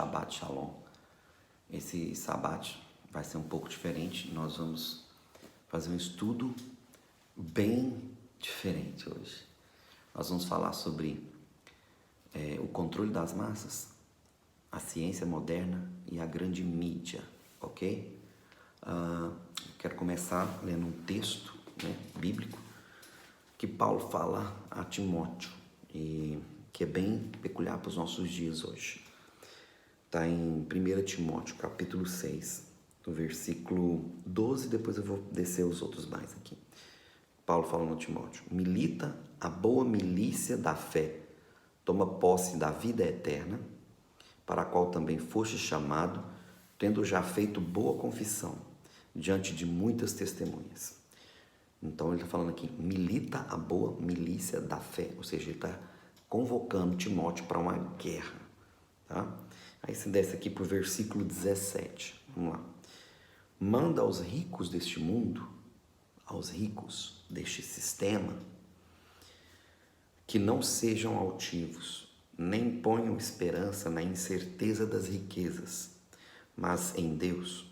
Shabbat Shalom. Esse Shabbat vai ser um pouco diferente. Nós vamos fazer um estudo bem diferente hoje. Nós vamos falar sobre o controle das massas, a ciência moderna e a grande mídia, ok? Quero começar lendo um texto bíblico que Paulo fala a Timóteo e que é bem peculiar para os nossos dias hoje. Está em 1 Timóteo, capítulo 6, do versículo 12, depois eu vou descer os outros mais aqui. Paulo falando a Timóteo: milita a boa milícia da fé, toma posse da vida eterna, para a qual também foste chamado, tendo já feito boa confissão, diante de muitas testemunhas. Então ele está falando aqui, milita a boa milícia da fé, ou seja, ele está convocando Timóteo para uma guerra, tá? Aí você desce aqui para o versículo 17, vamos lá. Manda aos ricos deste mundo, aos ricos deste sistema, que não sejam altivos, nem ponham esperança na incerteza das riquezas, mas em Deus,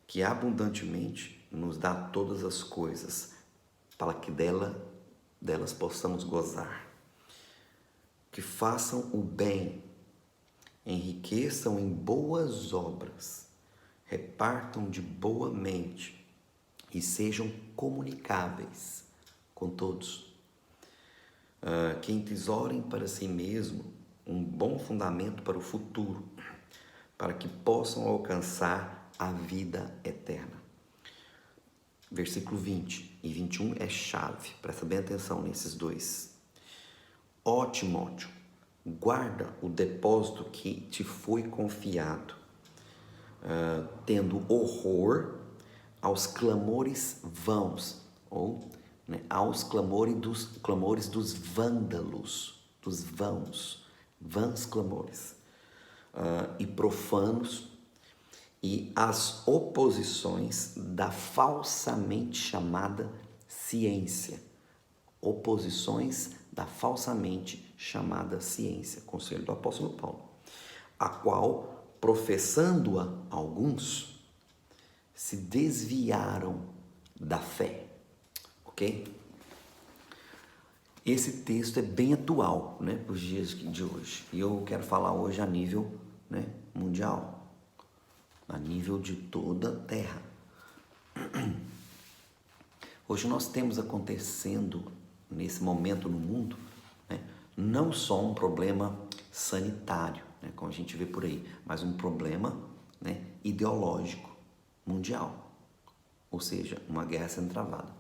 que abundantemente nos dá todas as coisas, para que delas possamos gozar. Que façam o bem, enriqueçam em boas obras, repartam de boa mente e sejam comunicáveis com todos. Que entesourem para si mesmo um bom fundamento para o futuro, para que possam alcançar a vida eterna. Versículo 20 e 21 é chave, presta bem atenção nesses dois. Ó Timóteo, guarda o depósito que te foi confiado, tendo horror aos clamores vãos, ou aos clamores dos vândalos, dos vãs clamores, e profanos, e as oposições da falsamente chamada ciência. Oposições da falsamente chamada ciência. Conselho do apóstolo Paulo. A qual, professando-a alguns, se desviaram da fé. Ok? Esse texto é bem atual, para os dias de hoje. E eu quero falar hoje a nível mundial. A nível de toda a Terra. Hoje nós temos acontecendo, nesse momento no mundo, não só um problema sanitário, como a gente vê por aí, mas um problema ideológico, mundial. Ou seja, uma guerra sendo travada.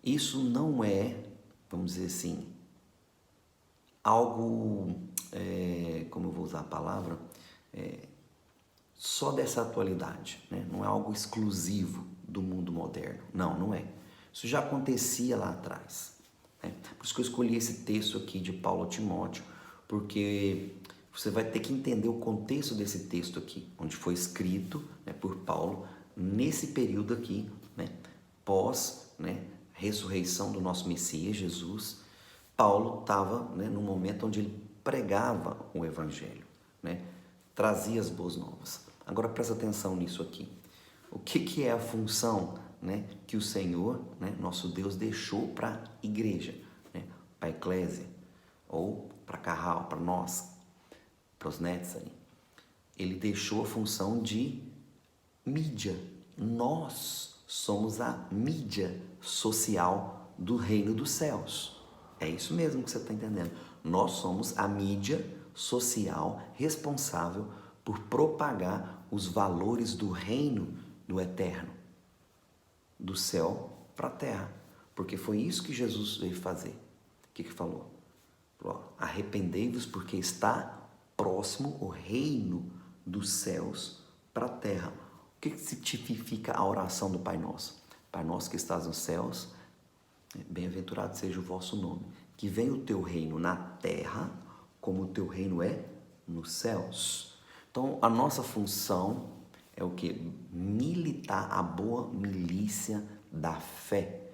Isso não é, vamos dizer assim, algo, como eu vou usar a palavra, só dessa atualidade, não é algo exclusivo do mundo moderno, não é. Isso já acontecia lá atrás. Por isso que eu escolhi esse texto aqui de Paulo a Timóteo, porque você vai ter que entender o contexto desse texto aqui, onde foi escrito por Paulo, nesse período aqui, pós ressurreição do nosso Messias, Jesus. Paulo estava no momento onde ele pregava o Evangelho, trazia as boas novas. Agora presta atenção nisso aqui. O que é a função que o Senhor, nosso Deus, deixou para a igreja, para a eclésia, ou para Carral, para nós, para os Netzari? Ele deixou a função de mídia. Nós somos a mídia social do reino dos céus. É isso mesmo que você está entendendo. Nós somos a mídia social responsável por propagar os valores do reino do eterno, do céu para a terra, porque foi isso que Jesus veio fazer. O que falou? Arrependei-vos porque está próximo o reino dos céus para a terra. O que significa a oração do Pai Nosso? Pai Nosso que estás nos céus, bem-aventurado seja o vosso nome, que venha o teu reino na terra, como o teu reino é nos céus. Então, a nossa função é o quê? Militar a boa milícia da fé.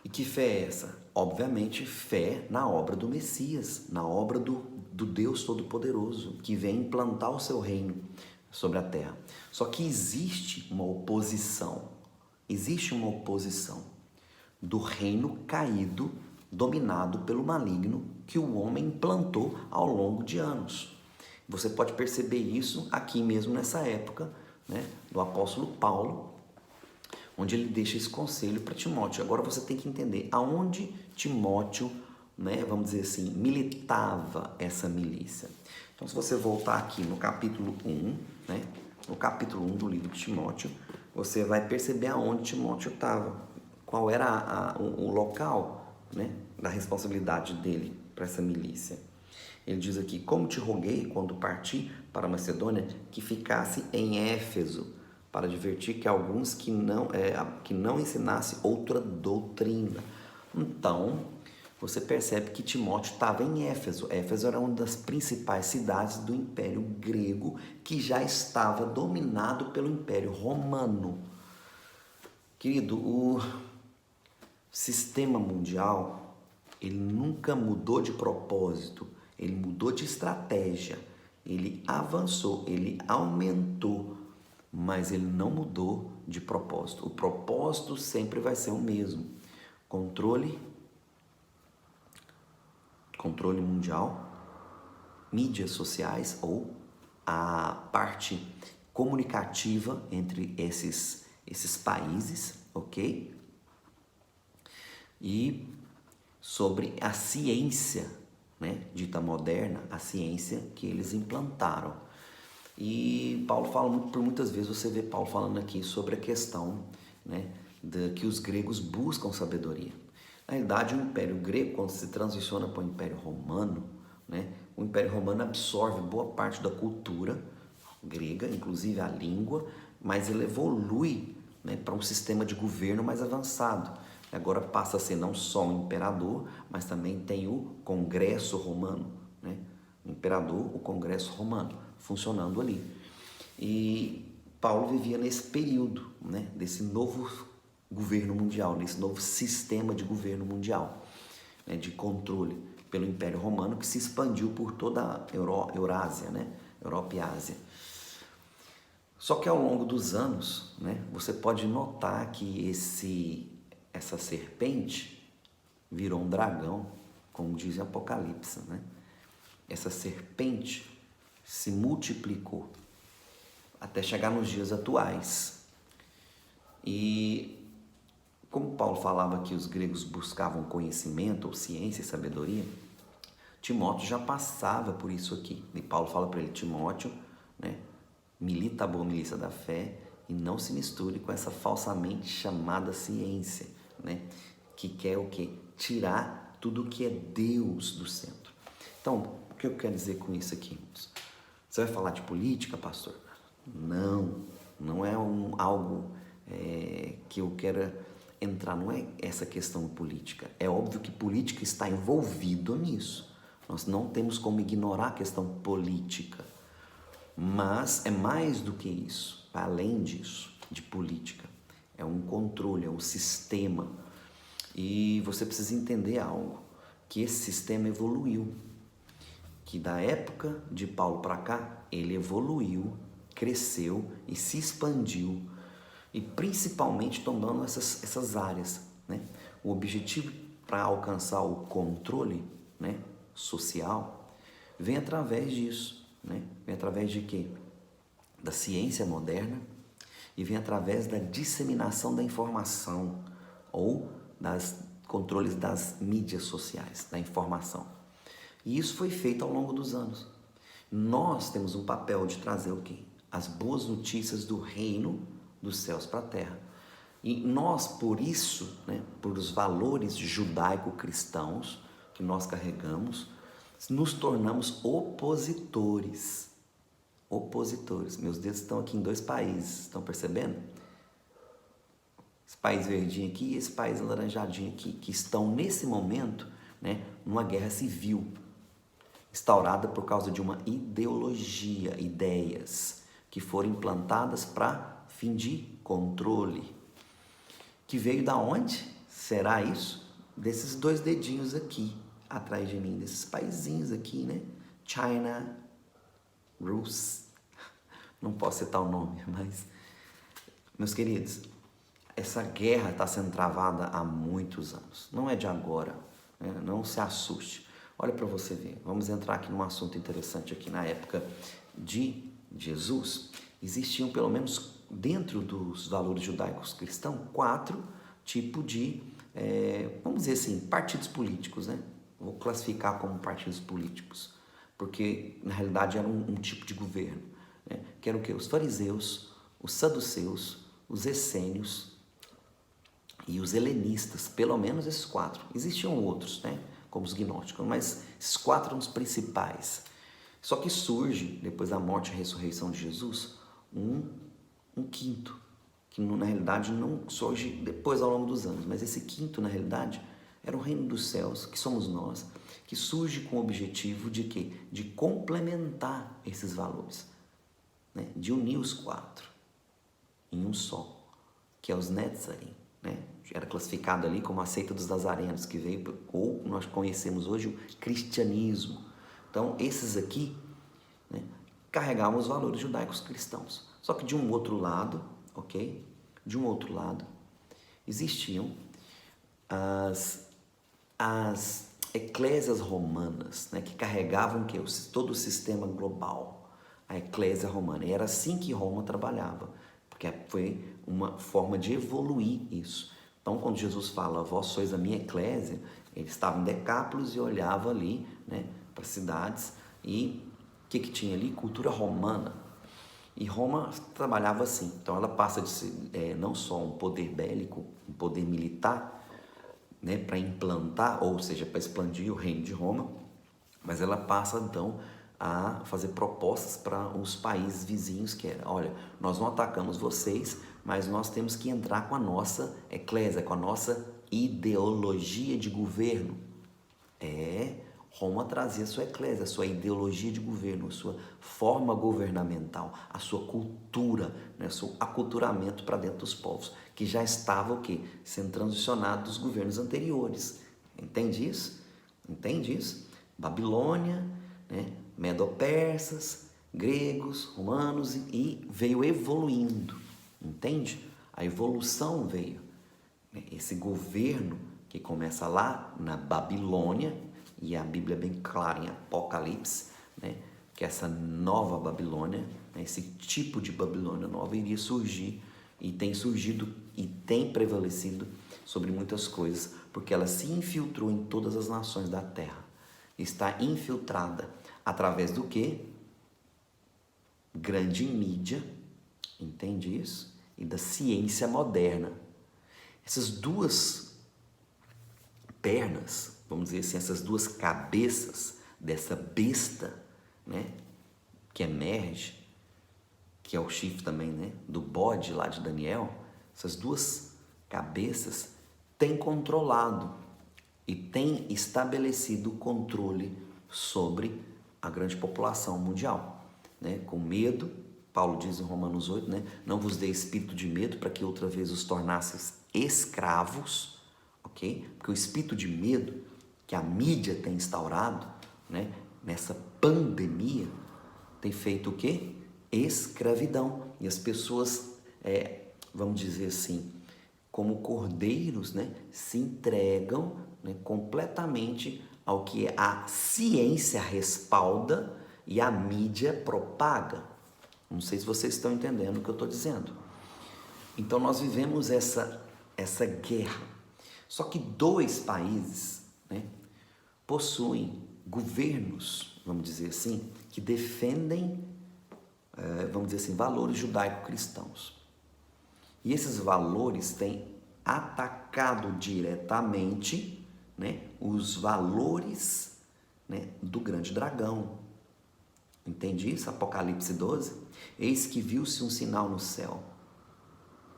E que fé é essa? Obviamente, fé na obra do Messias, na obra do do Deus Todo-Poderoso, que vem implantar o seu reino sobre a terra. Só que existe uma oposição do reino caído, dominado pelo maligno, que o homem implantou ao longo de anos. Você pode perceber isso aqui mesmo nessa época, né, do apóstolo Paulo, onde ele deixa esse conselho para Timóteo. Agora você tem que entender aonde Timóteo, né, vamos dizer assim, militava essa milícia. Então, se você voltar aqui no capítulo 1, né, no capítulo 1 do livro de Timóteo, você vai perceber aonde Timóteo estava, qual era o local, né, da responsabilidade dele para essa milícia. Ele diz aqui: como te roguei quando parti para a Macedônia, que ficasse em Éfeso, para advertir que alguns que não ensinasse outra doutrina. Então, você percebe que Timóteo estava em Éfeso. Éfeso era uma das principais cidades do Império Grego, que já estava dominado pelo Império Romano. Querido, o sistema mundial, ele nunca mudou de propósito, ele mudou de estratégia, ele avançou, ele aumentou, mas ele não mudou de propósito. O propósito sempre vai ser o mesmo: controle mundial, mídias sociais ou a parte comunicativa entre esses países, ok? E sobre a ciência, né, dita moderna, a ciência que eles implantaram. E Paulo fala, por muitas vezes você vê Paulo falando aqui sobre a questão, né, que os gregos buscam sabedoria. Na realidade, o Império Grego, quando se transiciona para o Império Romano, né, o Império Romano absorve boa parte da cultura grega, inclusive a língua, mas ele evolui, né, para um sistema de governo mais avançado. Agora passa a ser não só um imperador, mas também tem o Congresso Romano, né? O imperador, o Congresso Romano, funcionando ali. E Paulo vivia nesse período, né, desse novo governo mundial, desse novo sistema de governo mundial, né, de controle pelo Império Romano, que se expandiu por toda a Eurásia, né, Europa e Ásia. Só que ao longo dos anos, né, você pode notar que essa serpente virou um dragão, como diz em Apocalipse, né? Essa serpente se multiplicou até chegar nos dias atuais. E como Paulo falava que os gregos buscavam conhecimento, ou ciência e sabedoria, Timóteo já passava por isso aqui. E Paulo fala para ele: Timóteo, né, milita a boa milícia da fé e não se misture com essa falsamente chamada ciência, né, que quer o quê? Tirar tudo que é Deus do centro. Então, o que eu quero dizer com isso aqui? Você vai falar de política, pastor? Não é algo que eu quero entrar, não é essa questão política. É óbvio que política está envolvido nisso. Nós não temos como ignorar a questão política, mas é mais do que isso, além disso, de política. É um controle, é um sistema. E você precisa entender algo, que esse sistema evoluiu, que da época de Paulo para cá, ele evoluiu, cresceu e se expandiu, e principalmente tomando essas áreas, né? O objetivo para alcançar o controle, né, social vem através disso, né? Vem através de quê? Da ciência moderna, e vem através da disseminação da informação ou das controles das mídias sociais, da informação. E isso foi feito ao longo dos anos. Nós temos um papel de trazer o quê? As boas notícias do reino dos céus para a terra. E nós, por isso, né, por os valores judaico-cristãos que nós carregamos, nos tornamos opositores. Opositores. Meus dedos estão aqui em 2 países, estão percebendo? Esse país verdinho aqui e esse país alaranjadinho aqui, que estão nesse momento, né, numa guerra civil, instaurada por causa de uma ideologia, ideias que foram implantadas para fim de controle. Que veio da onde? Será isso? Desses 2 dedinhos aqui, atrás de mim, desses paizinhos aqui, né? China, Rus, não posso citar o nome, mas, meus queridos, essa guerra está sendo travada há muitos anos, não é de agora, né? Não se assuste. Olha para você ver, vamos entrar aqui num assunto interessante aqui. Na época de Jesus, existiam pelo menos dentro dos valores judaicos cristãos 4 tipos de, vamos dizer assim, partidos políticos, né? Vou classificar como partidos políticos, porque na realidade era um tipo de governo, né? Que eram o quê? Os fariseus, os saduceus, os essênios e os helenistas, pelo menos esses 4. Existiam outros, né? Como os gnósticos, mas esses 4 eram os principais. Só que surge, depois da morte e ressurreição de Jesus, um quinto, que na realidade não surge depois ao longo dos anos, mas esse quinto, na realidade, era o reino dos céus, que somos nós, que surge com o objetivo de quê? De complementar esses valores, né? De unir os 4 em um só, que é os Netzarim, né? Era classificado ali como a seita dos nazarenos, que veio, ou nós conhecemos hoje o cristianismo. Então, esses aqui, né, carregavam os valores judaicos cristãos. Só que de um outro lado, ok? De um outro lado, existiam as eclésias romanas, né, que carregavam que todo o sistema global, a eclésia romana. E era assim que Roma trabalhava, porque foi uma forma de evoluir isso. Então, quando Jesus fala, vós sois a minha eclésia, ele estava em Decápolis e olhava ali, né, para cidades, e o que tinha ali? Cultura romana. E Roma trabalhava assim. Então, ela passa de ser não só um poder bélico, um poder militar, né, para implantar, ou seja, para expandir o reino de Roma, mas ela passa então a fazer propostas para os países vizinhos, que era, olha, nós não atacamos vocês, mas nós temos que entrar com a nossa eclésia, com a nossa ideologia de governo. Roma trazia a sua eclésia, a sua ideologia de governo, a sua forma governamental, a sua cultura, né, o seu aculturamento para dentro dos povos, que já estava o quê? Sendo transicionado dos governos anteriores. Entende isso? Entende isso? Babilônia, né, medo-persas, gregos, romanos, e veio evoluindo. Entende? A evolução veio. Esse governo que começa lá na Babilônia, e a Bíblia é bem clara em Apocalipse, né, que essa nova Babilônia, né, esse tipo de Babilônia nova iria surgir, e tem surgido e tem prevalecido sobre muitas coisas, porque ela se infiltrou em todas as nações da terra. Está infiltrada através do quê? Grande mídia, entende isso? E da ciência moderna. Essas duas pernas, vamos dizer assim, essas duas cabeças dessa besta, né, que emerge, que é o chifre também, né, do bode lá de Daniel, essas duas cabeças têm controlado e têm estabelecido o controle sobre a grande população mundial, né, com medo. Paulo diz em Romanos 8, né, não vos dê espírito de medo para que outra vez os tornasseis escravos, ok? Porque o espírito de medo que a mídia tem instaurado, né, nessa pandemia, tem feito o quê? Escravidão. E as pessoas, vamos dizer assim, como cordeiros, né, se entregam, né, completamente ao que a ciência respalda e a mídia propaga. Não sei se vocês estão entendendo o que eu estou dizendo. Então nós vivemos essa guerra. Só que 2 países, né, possuem governos, vamos dizer assim, que defendem, vamos dizer assim, valores judaico-cristãos. E esses valores têm atacado diretamente, né, os valores, né, do grande dragão. Entende isso? Apocalipse 12. Eis que viu-se um sinal no céu.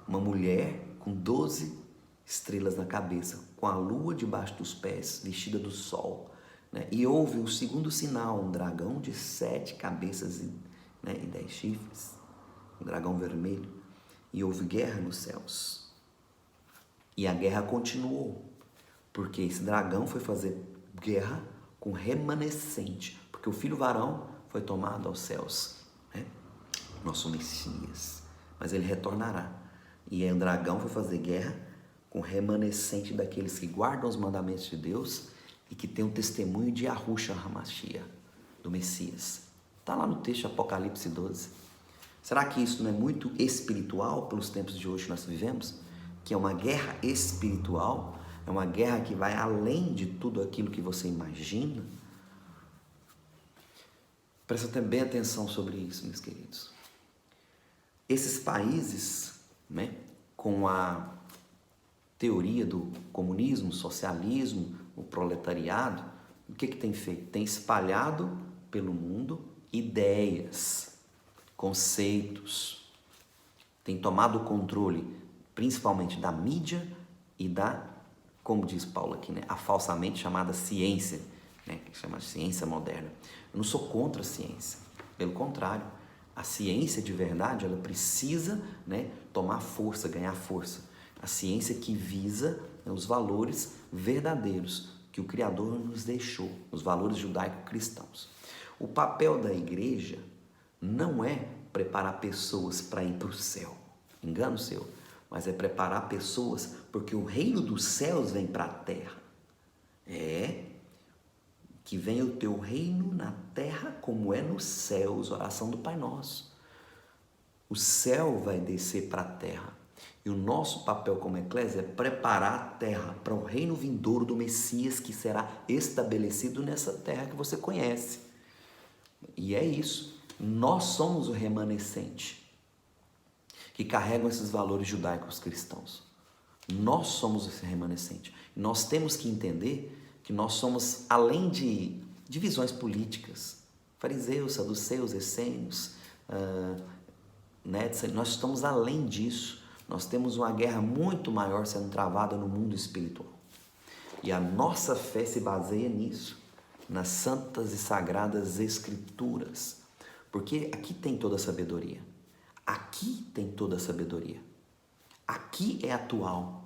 Uma mulher com 12 estrelas na cabeça, com a lua debaixo dos pés, vestida do sol. Né? E houve o segundo sinal, um dragão de 7 cabeças e 10 chifres, um dragão vermelho. E houve guerra nos céus. E a guerra continuou, porque esse dragão foi fazer guerra com remanescente, porque o filho varão foi tomado aos céus, né? Nosso Messias, mas ele retornará. E aí o dragão foi fazer guerra com o remanescente daqueles que guardam os mandamentos de Deus e que tem o testemunho de Yahushua HaMashiach, do Messias. Está lá no texto Apocalipse 12. Será que isso não é muito espiritual pelos tempos de hoje que nós vivemos? Que é uma guerra espiritual, é uma guerra que vai além de tudo aquilo que você imagina? Presta bem atenção sobre isso, meus queridos. Esses países, né, com a teoria do comunismo, socialismo, o proletariado, o que tem feito? Tem espalhado pelo mundo ideias, conceitos, tem tomado o controle principalmente da mídia e da, como diz Paulo aqui, né, a falsamente chamada ciência, né, que chama de ciência moderna. Eu não sou contra a ciência, pelo contrário, a ciência de verdade, ela precisa, né, tomar força, ganhar força. A ciência que visa, né, os valores verdadeiros que o Criador nos deixou, os valores judaico-cristãos. O papel da igreja não é preparar pessoas para ir para o céu, engano seu, mas é preparar pessoas porque o reino dos céus vem para a terra. Que venha o teu reino na terra como é nos céus, oração do Pai Nosso. O céu vai descer para a terra. E o nosso papel como eclésia é preparar a terra para o reino vindouro do Messias que será estabelecido nessa terra que você conhece. E é isso. Nós somos o remanescente que carregam esses valores judaicos cristãos. Nós somos esse remanescente. Nós temos que entender que nós somos, além de divisões políticas, fariseus, saduceus, essênios, né, nós estamos além disso. Nós temos uma guerra muito maior sendo travada no mundo espiritual. E a nossa fé se baseia nisso, nas santas e sagradas escrituras. Porque aqui tem toda a sabedoria. Aqui tem toda a sabedoria. Aqui é atual.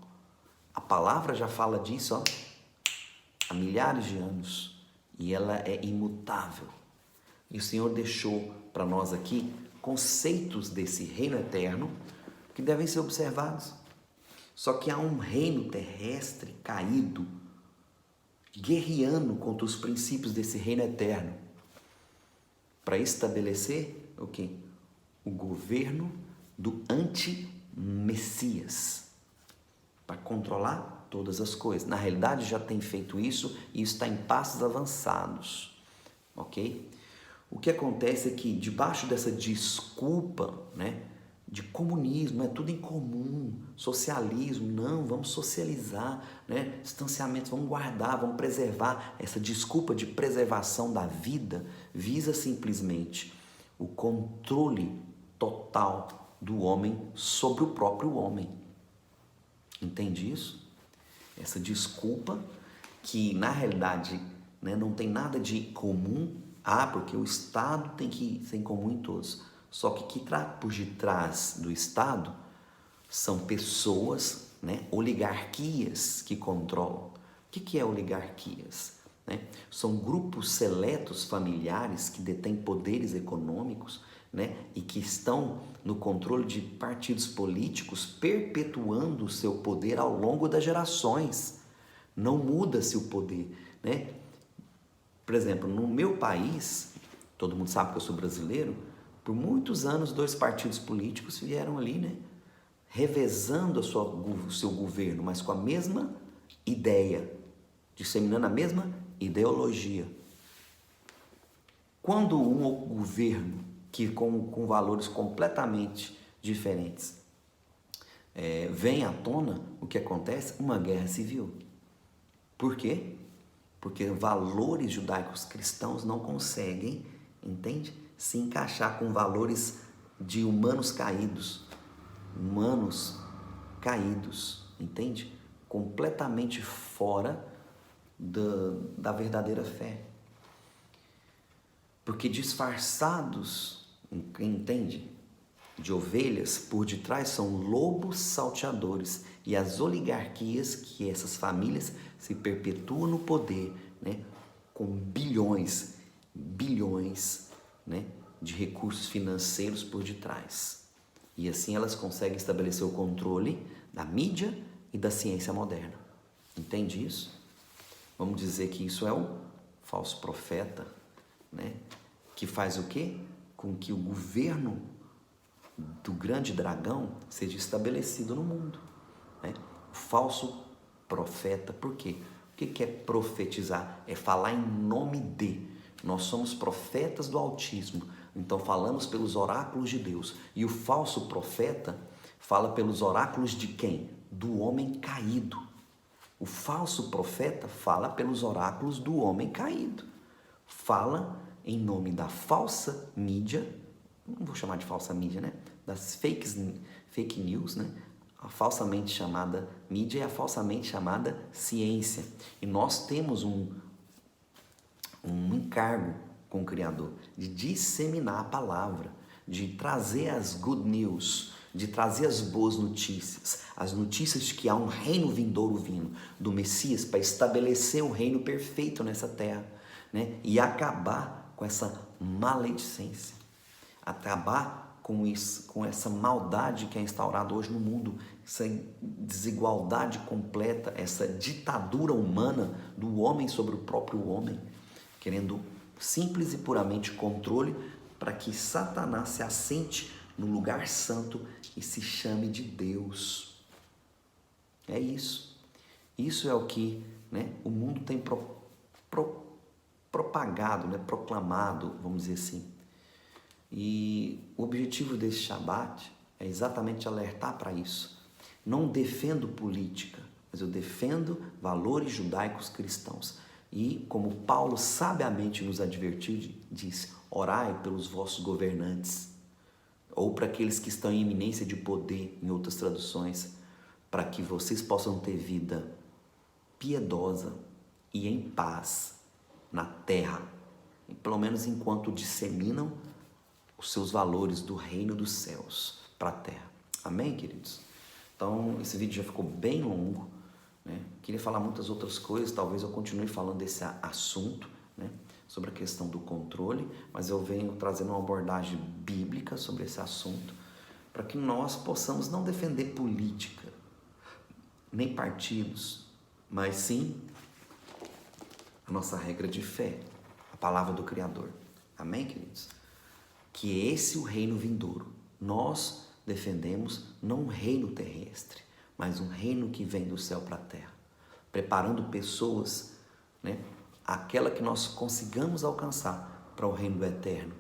A palavra já fala disso, ó, há milhares de anos. E ela é imutável. E o Senhor deixou para nós aqui conceitos desse reino eterno que devem ser observados. Só que há um reino terrestre caído, guerreando contra os princípios desse reino eterno, para estabelecer o quê? O governo do anti-Messias, para controlar todas as coisas. Na realidade já tem feito isso e está em passos avançados, ok? O que acontece é que debaixo dessa desculpa, né, de comunismo, é tudo em comum, socialismo, não, vamos socializar, né, distanciamento, vamos guardar, vamos preservar. Essa desculpa de preservação da vida visa simplesmente o controle total do homem sobre o próprio homem. Entende isso? Essa desculpa que na realidade, né, não tem nada de comum, porque o Estado tem que ser em comum em todos. Só que por detrás do Estado são pessoas, né, oligarquias que controlam. O que é oligarquias? Né? São grupos seletos familiares que detêm poderes econômicos, né, e que estão no controle de partidos políticos, perpetuando o seu poder ao longo das gerações. Não muda-se o poder, né? Por exemplo, no meu país, todo mundo sabe que eu sou brasileiro, por muitos anos 2 partidos políticos vieram ali, né, revezando o seu governo, mas com a mesma ideia, disseminando a mesma ideologia. Quando um governo que com valores completamente diferentes vem à tona, o que acontece? Uma guerra civil. Por quê? Porque valores judaicos cristãos não conseguem, entende? Se encaixar com valores de humanos caídos, entende? Completamente fora da verdadeira fé. Porque disfarçados, entende? De ovelhas, por detrás são lobos salteadores, e as oligarquias, que essas famílias se perpetuam no poder, né, com bilhões, né, de recursos financeiros por detrás. E assim elas conseguem estabelecer o controle da mídia e da ciência moderna. Entende isso? Vamos dizer que isso é o falso profeta, né, que faz o quê? Com que o governo do grande dragão seja estabelecido no mundo, né? O falso profeta, por quê? O que é profetizar? É falar em nome de. Nós somos profetas do Altíssimo, então falamos pelos oráculos de Deus. E o falso profeta fala pelos oráculos de quem? Do homem caído. O falso profeta fala pelos oráculos do homem caído. Fala em nome da falsa mídia, não vou chamar de falsa mídia, né? Das fake news, né? A falsamente chamada mídia e a falsamente chamada ciência. E nós temos um encargo com o Criador de disseminar a palavra, de trazer as good news, de trazer as boas notícias, as notícias de que há um reino vindouro vindo do Messias para estabelecer o reino perfeito nessa terra, né? E acabar com essa maledicência, acabar com isso, com essa maldade que é instaurada hoje no mundo, essa desigualdade completa, essa ditadura humana do homem sobre o próprio homem, querendo simples e puramente controle para que Satanás se assente no lugar santo e se chame de Deus. É isso. Isso é o que, né, o mundo tem propagado, né, proclamado, vamos dizer assim. E o objetivo desse Shabat é exatamente alertar para isso. Não defendo política, mas eu defendo valores judaicos cristãos. E como Paulo sabiamente nos advertiu, diz: orai pelos vossos governantes, ou para aqueles que estão em iminência de poder, em outras traduções, para que vocês possam ter vida piedosa e em paz na terra, e pelo menos enquanto disseminam os seus valores do reino dos céus para a terra. Amém, queridos? Então, esse vídeo já ficou bem longo, né? Queria falar muitas outras coisas, talvez eu continue falando desse assunto, né, sobre a questão do controle, mas eu venho trazendo uma abordagem bíblica sobre esse assunto, para que nós possamos não defender política, nem partidos, mas sim a nossa regra de fé, a palavra do Criador. Amém, queridos? Que esse é o reino vindouro. Nós defendemos não um reino terrestre, mas um reino que vem do céu para a terra, preparando pessoas, né, aquela que nós consigamos alcançar para o reino do eterno,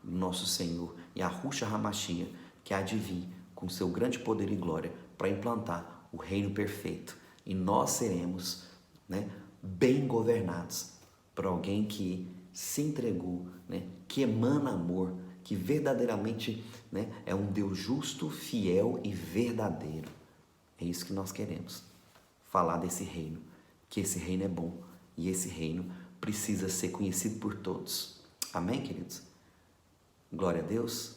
nosso Senhor, Yahushua HaMashiach, que há de vir com seu grande poder e glória para implantar o reino perfeito. E nós seremos, né, bem governados por alguém que se entregou, né, que emana amor, que verdadeiramente, né, é um Deus justo, fiel e verdadeiro. É isso que nós queremos, falar desse reino, que esse reino é bom e esse reino precisa ser conhecido por todos. Amém, queridos? Glória a Deus,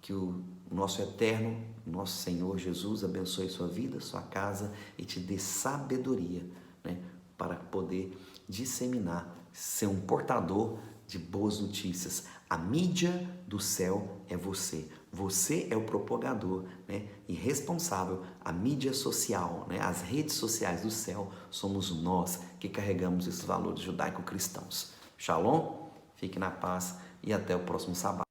que o nosso eterno, nosso Senhor Jesus abençoe sua vida, sua casa e te dê sabedoria, né, para poder disseminar, ser um portador de boas notícias. A mídia do céu é você. Você é o propagador, né, e responsável. A mídia social, né, as redes sociais do céu, somos nós que carregamos esses valores judaico-cristãos. Shalom, fique na paz e até o próximo sábado.